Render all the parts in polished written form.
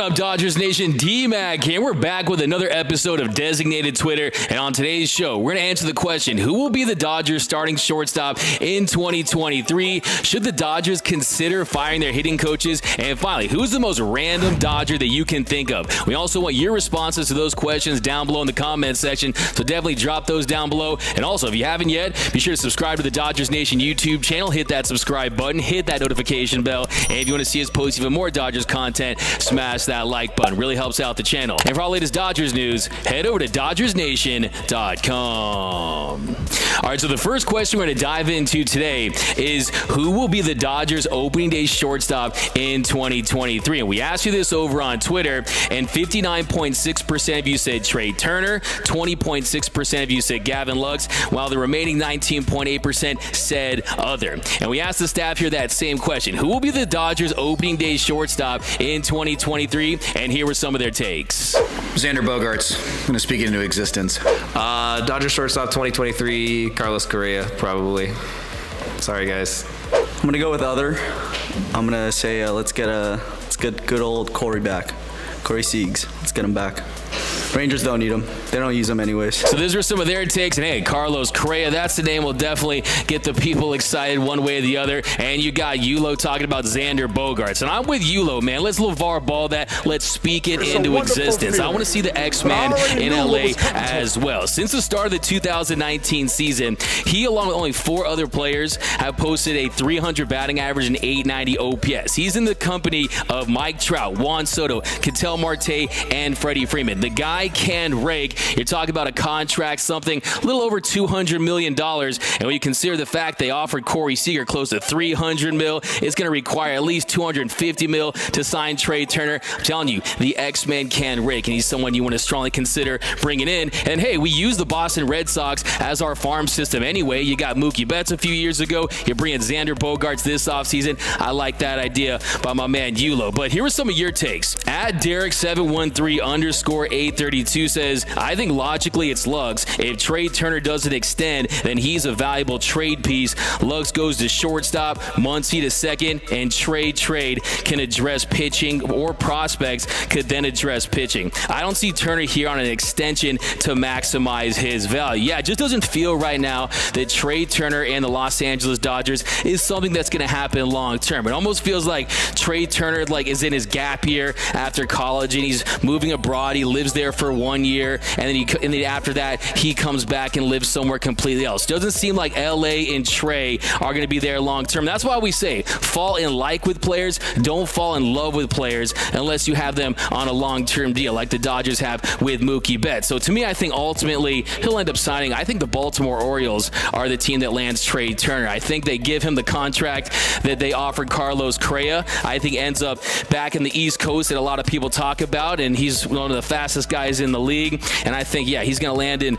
up, Dodgers Nation? D-Mac here. We're back with another episode of Designated Twitter. And on today's show, we're going to answer the question, who will be the Dodgers starting shortstop in 2023? Should the Dodgers consider firing their hitting coaches? And finally, who's the most random Dodger that you can think of? We also want your responses to those questions down below in the comment section. So definitely drop those down below. And also, if you haven't yet, be sure to subscribe to the Dodgers Nation YouTube channel. Hit that subscribe button. Hit that notification bell. And if you want to see us post even more Dodgers content, smash that like button. Really helps out the channel. And for all latest Dodgers news, head over to DodgersNation.com. All right, so the first question we're going to dive into today is who will be the Dodgers opening day shortstop in 2023? And we asked you this over on Twitter, and 59.6% of you said Trea Turner, 20.6% of you said Gavin Lux, while the remaining 19.8% said other. And we asked the staff here that same question. Who will be the Dodgers opening day shortstop in 2023? And here were some of their takes. Xander Bogaerts. I'm going to speak it into existence. Dodgers shortstop 2023, Carlos Correa, probably. Sorry, guys. I'm going to go with other. I'm going to say let's get good old Corey back. Corey Siegs. Let's get him back. Rangers don't need him. They don't use him anyways. So those were some of their takes. And hey, Carlos Correa, that's the name will definitely get the people excited one way or the other. And you got Yulo talking about Xander Bogaerts. And I'm with Yulo, man. Let's LeVar Ball that. Let's speak it into existence. I want to see the X-Man in LA as well. Since the start of the 2019 season, he, along with only 4 other players, have posted a 300 batting average and 890 OPS. He's in the company of Mike Trout, Juan Soto, Ketel Marte, and Freddie Freeman. The guy can rake. You're talking about a contract, something a little over $200 million. And when you consider the fact they offered Corey Seager close to $300 million, it's going to require at least $250 million to sign Trea Turner. I'm telling you, the X-Men can rake, and he's someone you want to strongly consider bringing in. And hey, we use the Boston Red Sox as our farm system anyway. You got Mookie Betts a few years ago. You're bringing Xander Bogaerts this offseason. I like that idea by my man Yulo. But here are some of your takes. At Derek713_832 says, I think logically it's Lux. If Trea Turner doesn't extend, then he's a valuable trade piece. Lux goes to shortstop, Muncy to second, and trade can address pitching, or prospects could then address pitching. I don't see Turner here on an extension to maximize his value. Yeah, it just doesn't feel right now that Trea Turner and the Los Angeles Dodgers is something that's going to happen long term. It almost feels like Trea Turner is in his gap year after college, and he's moving abroad. He lives there for 1 year, and then after that he comes back and lives somewhere completely else. Doesn't seem like LA and Trea are going to be there long term. That's why we say fall in like with players, don't fall in love with players unless you have them on a long-term deal like the Dodgers have with Mookie Betts. So to me, I think ultimately he'll end up signing. I think the Baltimore Orioles are the team that lands Trea Turner. I think they give him the contract that they offered Carlos Correa. I think ends up back in the East Coast that a lot of people talk about, and he's one of the fastest guys in the league. And I think, yeah, he's going to land in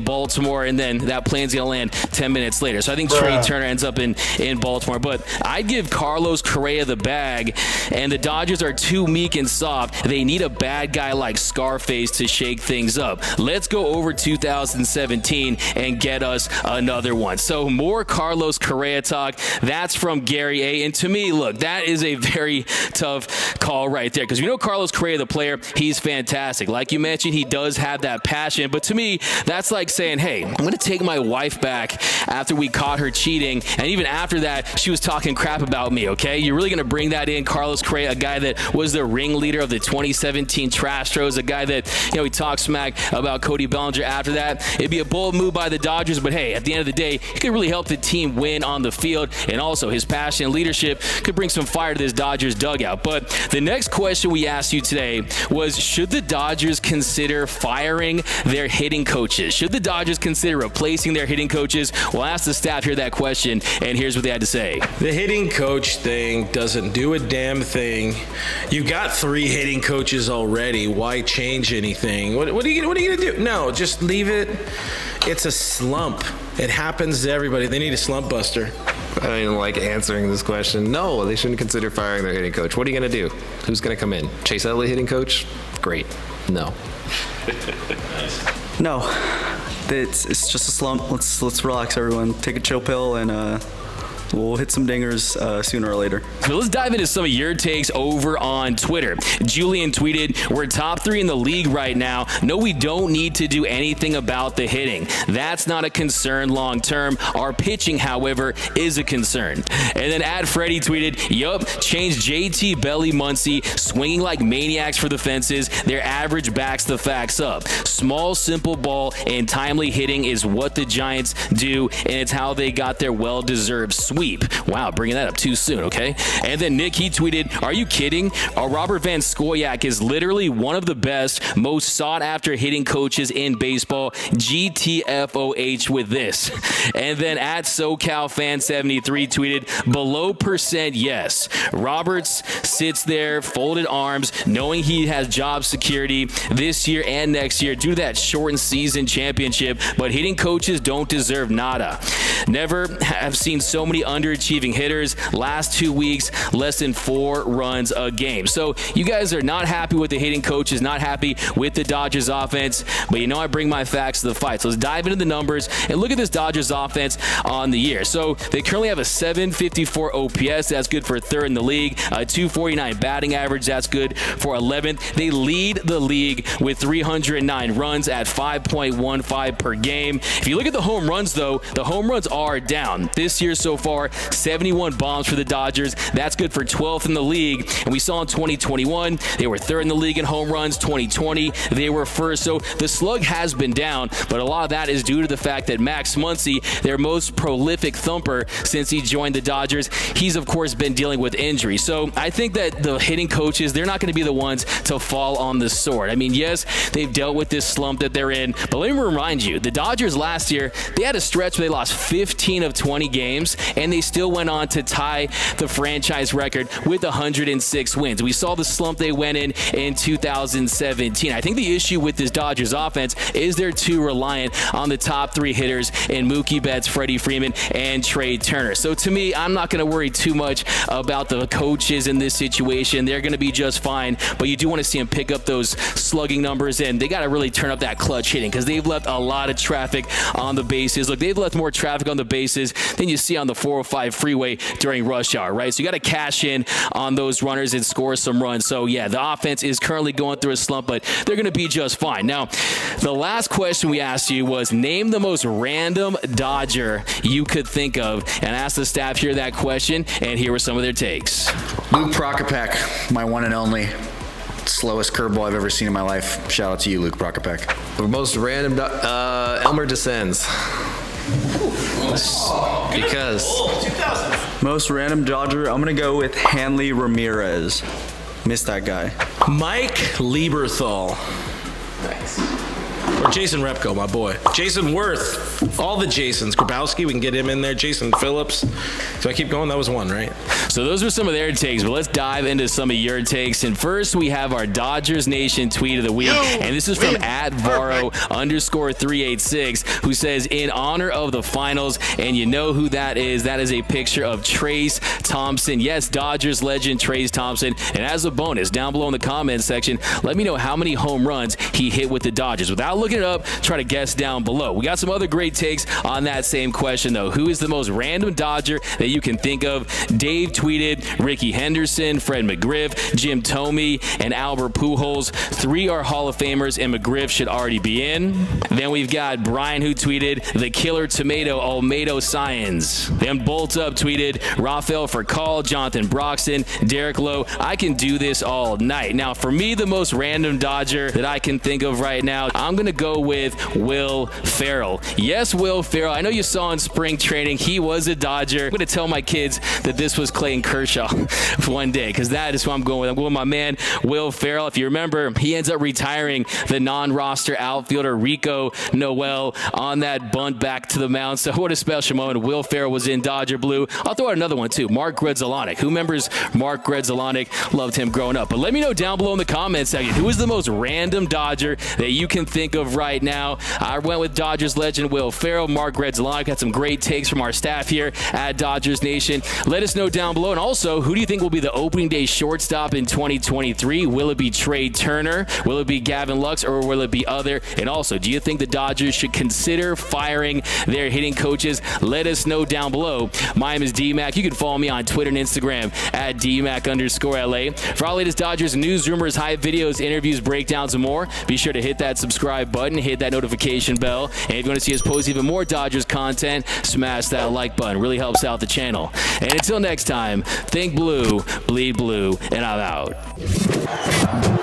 Baltimore, and then that plane's going to land 10 minutes later. So I think Trea Turner ends up in Baltimore. But I'd give Carlos Correa the bag, and the Dodgers are too meek and soft. They need a bad guy like Scarface to shake things up. Let's go over 2017 and get us another one. So more Carlos Correa talk. That's from Gary A. And to me, look, that is a very tough call right there, because you know Carlos Correa, the player, he's fantastic. Like you mentioned, he does have that passion. But to me, that's like saying, hey, I'm going to take my wife back after we caught her cheating. And even after that, she was talking crap about me, okay? You're really going to bring that in, Carlos Correa, a guy that was the ringleader of the 2017 Trastros, a guy that, you know, he talked smack about Cody Bellinger after that. It'd be a bold move by the Dodgers, but hey, at the end of the day, he could really help the team win on the field. And also, his passion and leadership could bring some fire to this Dodgers dugout. But the next question we asked you today was, should the Dodgers consider firing their hitting coaches? Should the Dodgers consider replacing their hitting coaches? We'll ask the staff here that question, and here's what they had to say. The hitting coach thing doesn't do a damn thing. You've got 3 hitting coaches already. Why change anything? What are you going to do? No, just leave it. It's a slump. It happens to everybody. They need a slump buster. I don't even like answering this question. No, they shouldn't consider firing their hitting coach. What are you going to do? Who's going to come in? Chase Utley hitting coach? Great. No. No, it's just a slump. Let's relax, everyone. Take a chill pill and We'll hit some dingers sooner or later. So let's dive into some of your takes over on Twitter. Julian tweeted, "We're top 3 in the league right now. No, we don't need to do anything about the hitting. That's not a concern long term. Our pitching, however, is a concern." And then Freddie tweeted, "Yup, change JT, Belly, Muncy, swinging like maniacs for the fences. Their average backs the facts up. Small, simple ball and timely hitting is what the Giants do, and it's how they got their well-deserved sweep." Wow, bringing that up too soon, okay? And then Nick, he tweeted, "Are you kidding? Robert Van Scoyoc is literally one of the best, most sought-after hitting coaches in baseball. GTFOH with this." And then SoCalFan73 tweeted, "Below percent, yes. Roberts sits there, folded arms, knowing he has job security this year and next year due to that shortened season championship, but hitting coaches don't deserve nada. Never have seen so many underachieving hitters. Last 2 weeks, less than 4 runs a game." So you guys are not happy with the hitting coaches, not happy with the Dodgers offense, but you know I bring my facts to the fight. So let's dive into the numbers and look at this Dodgers offense on the year. So they currently have a 754 OPS. That's good for 3rd in the league. A 249 batting average. That's good for 11th. They lead the league with 309 runs at 5.15 per game. If you look at the home runs, though, the home runs are down. This year so far, 71 bombs for the Dodgers. That's good for 12th in the league. And we saw in 2021, they were 3rd in the league in home runs. 2020, they were 1st. So the slug has been down, but a lot of that is due to the fact that Max Muncy, their most prolific thumper since he joined the Dodgers, he's of course been dealing with injury. So I think that the hitting coaches, they're not going to be the ones to fall on the sword. I mean, yes, they've dealt with this slump that they're in, but let me remind you, the Dodgers last year, they had a stretch where they lost 15 of 20 games, and they still went on to tie the franchise record with 106 wins. We saw the slump they went in 2017. I think the issue with this Dodgers offense is they're too reliant on the top 3 hitters in Mookie Betts, Freddie Freeman, and Trea Turner. So to me, I'm not going to worry too much about the coaches in this situation. They're going to be just fine, but you do want to see them pick up those slugging numbers, and they got to really turn up that clutch hitting because they've left a lot of traffic on the bases. Look, they've left more traffic on the bases than you see on the 405 freeway during rush hour, right? So you got to cash in on those runners and score some runs. So yeah, the offense is currently going through a slump, but they're going to be just fine. Now, the last question we asked you was name the most random Dodger you could think of, and I asked the staff here that question, and here were some of their takes. Luke Prokopek, my one and only. Slowest curveball I've ever seen in my life. Shout out to you, Luke Prokopek. The most random, Elmer Descends. Because Most random Dodger, I'm going to go with Hanley Ramirez. Missed that guy. Mike Lieberthal. Or Jason Repko, my boy. Jason Worth. All the Jasons. Grabowski, we can get him in there. Jason Phillips. Do I keep going? That was one, right? So those were some of their takes, but let's dive into some of your takes. And first, we have our Dodgers Nation tweet of the week. And this is from @Varo_386, who says, in honor of the finals, and you know who that is. That is a picture of Trayce Thompson. Yes, Dodgers legend Trayce Thompson. And as a bonus, down below in the comments section, let me know how many home runs he hit with the Dodgers. Without looking it up, try to guess down below. We got some other great takes on that same question, though. Who is the most random Dodger that you can think of? Dave tweeted Ricky Henderson, Fred McGriff, Jim Thome, and Albert Pujols. 3 are Hall of Famers, and McGriff should already be in. Then we've got Brian, who tweeted the killer tomato Olmedo Science. Then Bolt Up tweeted Rafael Furcal, Jonathan Broxton, Derek Lowe. I can do this all night. Now, for me, the most random Dodger that I can think of right now, I'm going to go with Will Ferrell. Yes, Will Ferrell. I know you saw in spring training, he was a Dodger. I'm going to tell my kids that this was Clayton Kershaw one day, because that is who I'm going with. I'm going with my man, Will Ferrell. If you remember, he ends up retiring the non-roster outfielder Rico Noel on that bunt back to the mound. So what a special moment. Will Ferrell was in Dodger blue. I'll throw out another one too, Mark Gredzalonic. Who remembers Mark Gredzalonic? Loved him growing up. But let me know down below in the comments section, who is the most random Dodger that you can think of of right now. I went with Dodgers legend Will Ferrell. Mark Redzalonic had some great takes from our staff here at Dodgers Nation. Let us know down below. And also, who do you think will be the opening day shortstop in 2023? Will it be Trea Turner? Will it be Gavin Lux? Or will it be other? And also, do you think the Dodgers should consider firing their hitting coaches? Let us know down below. My name is D-Mac. You can follow me on Twitter and Instagram at DMac_LA. For all latest Dodgers news, rumors, hype videos, interviews, breakdowns, and more, be sure to hit that subscribe button, hit that notification bell. And if you want to see us post even more Dodgers content, smash that like button. Really helps out the channel. And until next time, think blue, bleed blue, and I'm out.